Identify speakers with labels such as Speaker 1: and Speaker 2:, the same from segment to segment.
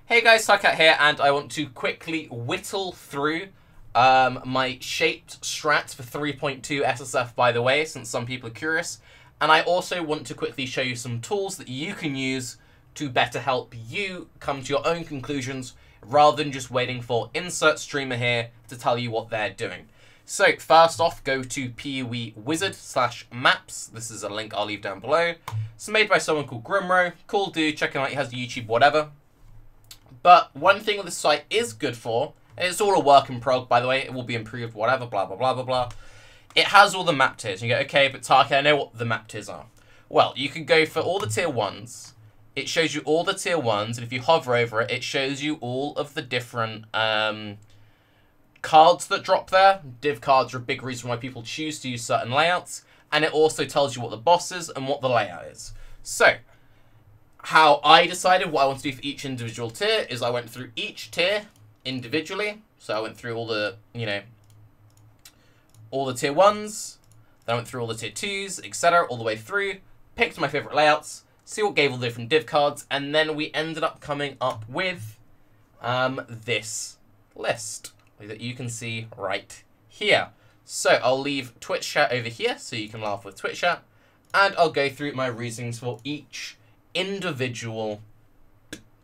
Speaker 1: Hey guys, Tarke here, and I want to quickly whittle through my shaped strat for 3.2 SSF, by the way, since some people are curious. And I also want to quickly show you some tools that you can use to better help you come to your own conclusions, rather than just waiting for insert streamer here to tell you what they're doing. So first off, go to pewizard/maps. This is a link I'll leave down below. It's made by someone called Grimro. Cool dude, check him out, he has YouTube, whatever. But one thing that the site is good for, and it's all a work in prog, by the way, it will be improved, whatever, blah, blah, blah, blah, blah. It has all the map tiers. You go, okay, but Tarke, I know what the map tiers are. Well, you can go for all the tier 1s. It shows you all the tier 1s, and if you hover over it, it shows you all of the different cards that drop there. Div cards are a big reason why people choose to use certain layouts, and it also tells you what the boss is and what the layout is. So, how I decided what I want to do for each individual tier is I went through each tier individually. So I went through all the, all the tier 1s, then I went through all the tier 2s, etc., all the way through, picked my favorite layouts, see what gave all the different div cards, and then we ended up coming up with this list that you can see right here. So I'll leave Twitch chat over here so you can laugh with Twitch chat, and I'll go through my reasonings for each individual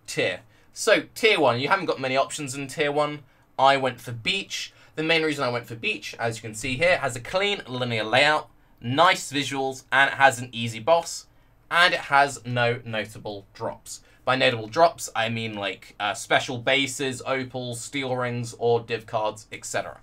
Speaker 1: tier. So tier 1, you haven't got many options in tier 1. I went for beach. The main reason I went for beach, as you can see here, has a clean linear layout, nice visuals, and it has an easy boss, and it has no notable drops. By notable drops, I mean like special bases, opals, steel rings, or div cards, etc.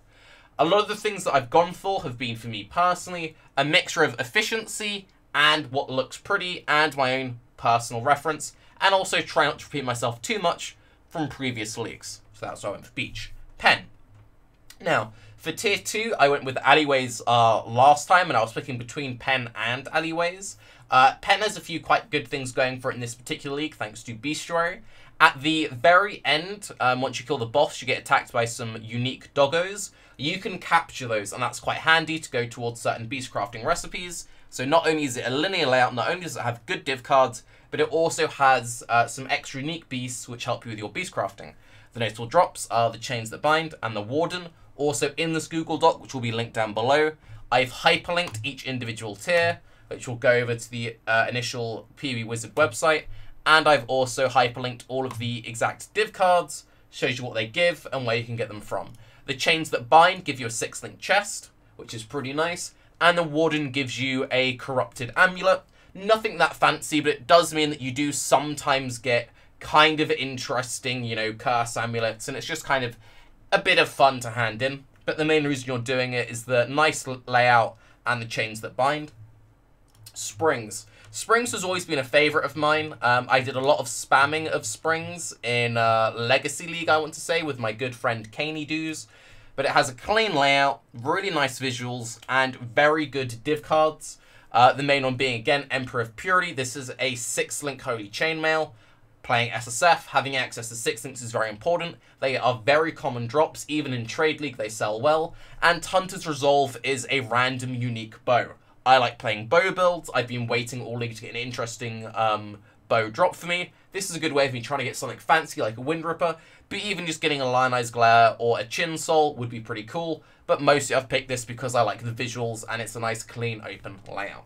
Speaker 1: A lot of the things that I've gone for have been, for me personally, a mixture of efficiency and what looks pretty and my own personal reference, and also try not to repeat myself too much from previous leagues. So that's why I went for beach. Pen. Now, for tier 2, I went with alleyways last time, and I was picking between pen and alleyways. Pen has a few quite good things going for it in this particular league, thanks to bestiary. At the very end, once you kill the boss, you get attacked by some unique doggos. You can capture those, and that's quite handy to go towards certain beast crafting recipes. So not only is it a linear layout, not only does it have good div cards, but it also has some extra unique beasts which help you with your beast crafting. The notable drops are the chains that bind and the warden. Also in this Google Doc, which will be linked down below, I've hyperlinked each individual tier, which will go over to the initial pewizard website. And I've also hyperlinked all of the exact div cards, shows you what they give and where you can get them from. The chains that bind give you a 6-link chest, which is pretty nice. And the warden gives you a corrupted amulet. Nothing that fancy, but it does mean that you do sometimes get kind of interesting, curse amulets, and it's just kind of a bit of fun to hand in. But the main reason you're doing it is the nice layout and the chains that bind. Springs. Springs has always been a favourite of mine. I did a lot of spamming of springs in Legacy League, I want to say, with my good friend Caney Doos. But it has a clean layout, really nice visuals, and very good div cards. The main one being, again, Emperor of Purity. This is a 6-link Holy Chainmail. Playing SSF, having access to 6 links is very important. They are very common drops, even in Trade League they sell well. And Hunter's Resolve is a random unique bow. I like playing bow builds. I've been waiting all league to get an interesting bow drop for me. This is a good way of me trying to get something fancy like a Wind Ripper, but even just getting a Lionized Glare or a Chin Soul would be pretty cool. But mostly I've picked this because I like the visuals and it's a nice, clean, open layout.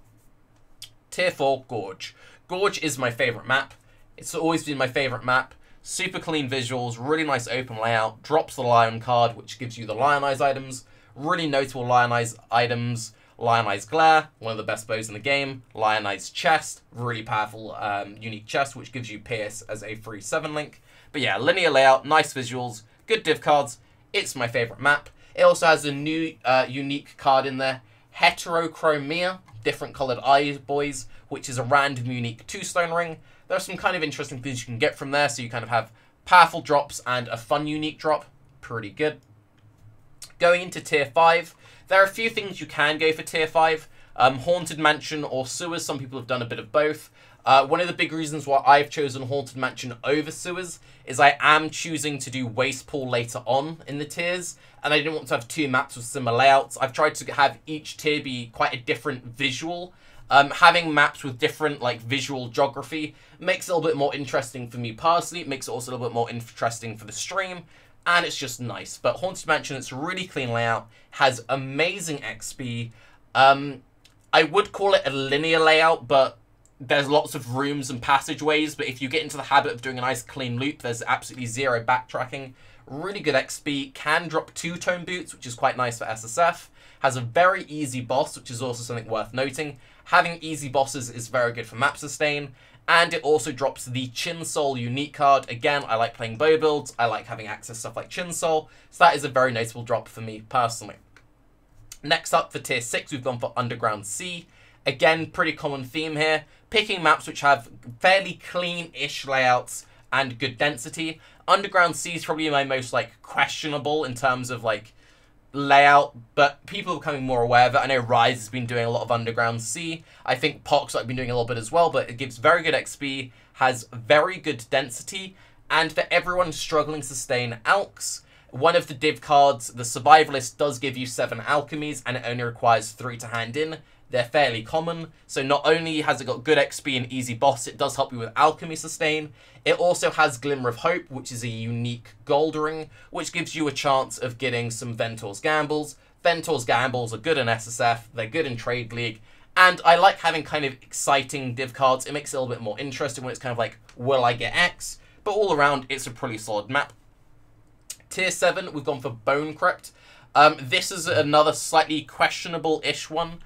Speaker 1: Tier 4, Gorge. Gorge is my favourite map. It's always been my favourite map. Super clean visuals, really nice open layout, drops the Lion card, which gives you the Lionized items. Really notable Lionized items. Lionized Glare, one of the best bows in the game. Lionized Chest, really powerful unique chest, which gives you Pierce as a free 7-link. But yeah, linear layout, nice visuals, good div cards. It's my favourite map. It also has a new unique card in there, Heterochromia, different coloured eye boys, which is a random unique 2-stone ring. There are some kind of interesting things you can get from there, so you kind of have powerful drops and a fun unique drop. Pretty good. Going into tier 5, there are a few things you can go for tier 5. Haunted Mansion or Sewers, some people have done a bit of both. One of the big reasons why I've chosen Haunted Mansion over Sewers is I am choosing to do Waste Pool later on in the tiers, and I didn't want to have 2 maps with similar layouts. I've tried to have each tier be quite a different visual, Having maps with different like visual geography makes it a little bit more interesting for me personally. It makes it also a little bit more interesting for the stream, and it's just nice. But Haunted Mansion, it's a really clean layout, has amazing XP. I would call it a linear layout, but there's lots of rooms and passageways. But if you get into the habit of doing a nice clean loop, there's absolutely zero backtracking. Really good XP, can drop 2-tone boots, which is quite nice for SSF. Has a very easy boss, which is also something worth noting. Having easy bosses is very good for map sustain. And it also drops the Chin Soul unique card. Again, I like playing bow builds. I like having access to stuff like Chin Soul. So that is a very notable drop for me personally. Next up for tier 6, we've gone for Underground Sea. Again, pretty common theme here. Picking maps which have fairly clean-ish layouts and good density. Underground Sea is probably my most like questionable in terms of like layout, but people are becoming more aware of it. I know Rise has been doing a lot of Underground Sea. I think Pox have been doing a little bit as well, but it gives very good XP, has very good density, and for everyone struggling to sustain Alks, one of the div cards, the Survivalist, does give you 7 alchemies, and it only requires 3 to hand in. They're fairly common, so not only has it got good XP and easy boss, it does help you with alchemy sustain. It also has Glimmer of Hope, which is a unique gold ring, which gives you a chance of getting some Ventor's Gambles. Ventor's Gambles are good in SSF, they're good in Trade League, and I like having kind of exciting div cards. It makes it a little bit more interesting when it's kind of like, will I get X? But all around, it's a pretty solid map. Tier 7, we've gone for Bone Crypt. This is another slightly questionable-ish one.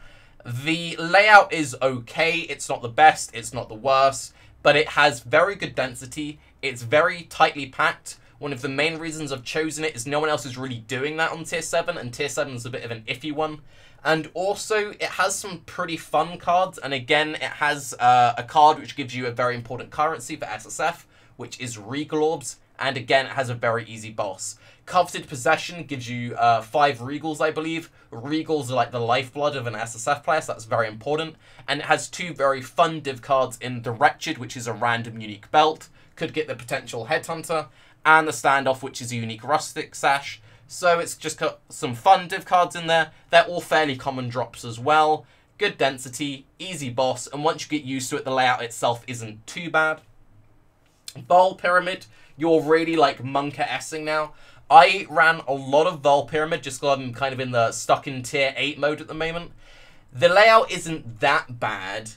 Speaker 1: The layout is okay. It's not the best. It's not the worst. But it has very good density. It's very tightly packed. One of the main reasons I've chosen it is no one else is really doing that on Tier 7. And Tier 7 is a bit of an iffy one. And also, it has some pretty fun cards. And again, it has a card which gives you a very important currency for SSF, which is Regal Orbs. And again, it has a very easy boss. Coveted Possession gives you 5 Regals, I believe. Regals are like the lifeblood of an SSF player, so that's very important. And it has 2 very fun div cards in the Wretched, which is a random unique belt. Could get the potential Headhunter. And the Standoff, which is a unique Rustic Sash. So it's just got some fun div cards in there. They're all fairly common drops as well. Good density, easy boss, and once you get used to it, the layout itself isn't too bad. Vol Pyramid, you're really like Monka-essing now. I ran a lot of Vol Pyramid just because I'm kind of in the stuck in tier 8 mode at the moment. The layout isn't that bad,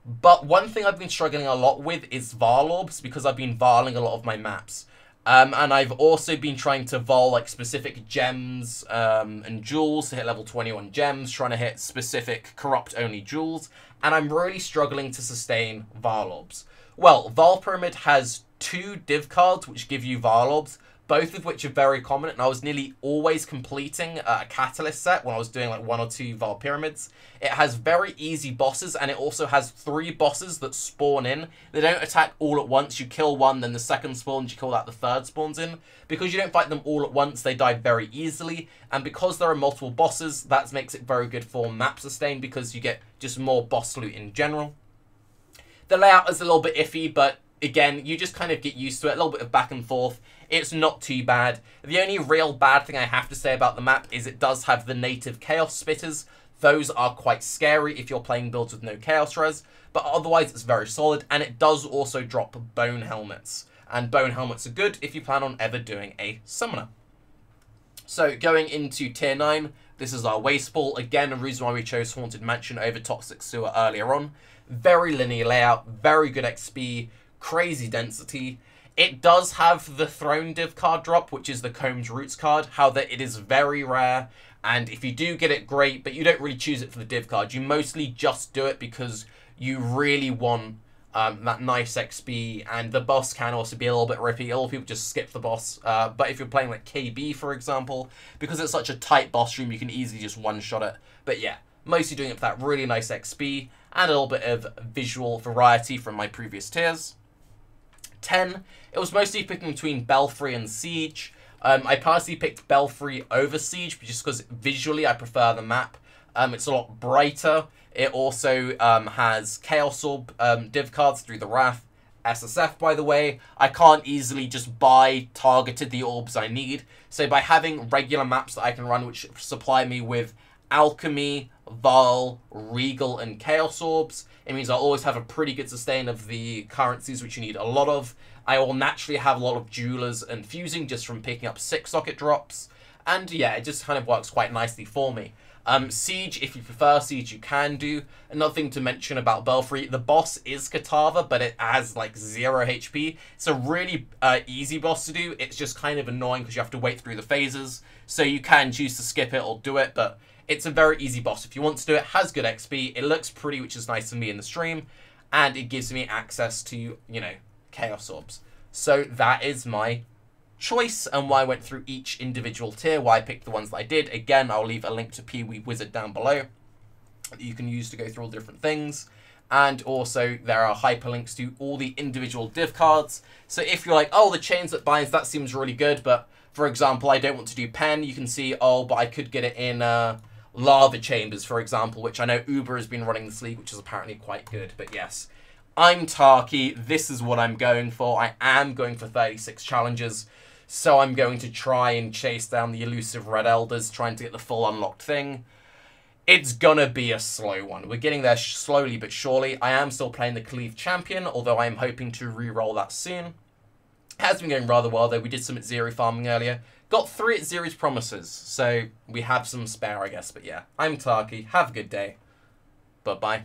Speaker 1: but one thing I've been struggling a lot with is Varl Orbs because I've been Varling a lot of my maps. And I've also been trying to Vol like specific gems and jewels to hit level 21 gems, trying to hit specific corrupt-only jewels, and I'm really struggling to sustain Varl Orbs. Well, Vol Pyramid has 2 div cards which give you Varl Orbs, both of which are very common, and I was nearly always completing a Catalyst set when I was doing like 1 or 2 Vol Pyramids. It has very easy bosses, and it also has 3 bosses that spawn in. They don't attack all at once. You kill one, then the second spawns, you kill that, the third spawns in. Because you don't fight them all at once, they die very easily, and because there are multiple bosses, that makes it very good for map sustain because you get just more boss loot in general. The layout is a little bit iffy, but again, you just kind of get used to it, a little bit of back and forth. It's not too bad. The only real bad thing I have to say about the map is it does have the native Chaos Spitters. Those are quite scary if you're playing builds with no Chaos Res, but otherwise it's very solid, and it does also drop Bone Helmets. And Bone Helmets are good if you plan on ever doing a Summoner. So going into Tier 9, this is our Waste Ball. Again, a reason why we chose Haunted Mansion over Toxic Sewer earlier on. Very linear layout, very good XP, crazy density. It does have the Throne div card drop, which is the Combs Roots card. However, it is very rare, and if you do get it, great, but you don't really choose it for the div card. You mostly just do it because you really want that nice XP, and the boss can also be a little bit rippy. A lot of people just skip the boss, but if you're playing like KB, for example, because it's such a tight boss room, you can easily just one-shot it. But yeah, mostly doing it for that really nice XP, and a little bit of visual variety from my previous tiers. 10, it was mostly picking between Belfry and Siege. I personally picked Belfry over Siege just because visually I prefer the map. It's a lot brighter. It also has Chaos Orb div cards through the Wrath. SSF, by the way, I can't easily just buy targeted the orbs I need. So by having regular maps that I can run which supply me with Alchemy, Val, Regal, and Chaos Orbs. It means I'll always have a pretty good sustain of the currencies, which you need a lot of. I will naturally have a lot of Jewelers and Fusing just from picking up 6 socket drops. And yeah, it just kind of works quite nicely for me. Siege, if you prefer Siege, you can do. Another thing to mention about Belfry, the boss is Katava, but it has like 0 HP. It's a really easy boss to do. It's just kind of annoying because you have to wait through the phases. So you can choose to skip it or do it, but it's a very easy boss if you want to do it. Has good XP, it looks pretty, which is nice for me in the stream, and it gives me access to, you know, Chaos Orbs. So that is my choice and why I went through each individual tier, why I picked the ones that I did. Again, I'll leave a link to Pee Wee Wizard down below that you can use to go through all the different things. And also, there are hyperlinks to all the individual div cards. So if you're like, oh, the chains that binds, that seems really good, but for example, I don't want to do pen, you can see, oh, but I could get it in lava chambers, for example, which I know Uber has been running this league, which is apparently quite good. But yes, I'm Tarke. This is what I'm going for. I am going for 36 challenges. So I'm going to try and chase down the elusive Red Elders, trying to get the full unlocked thing. It's gonna be a slow one. We're getting there slowly but surely. I am still playing the Cleave Champion, although I am hoping to re-roll that soon. It has been going rather well, though. We did some at Zeri farming earlier. Got 3 at Zeri's Promises, so we have some spare, I guess. But yeah, I'm Tarke. Have a good day. Bye-bye.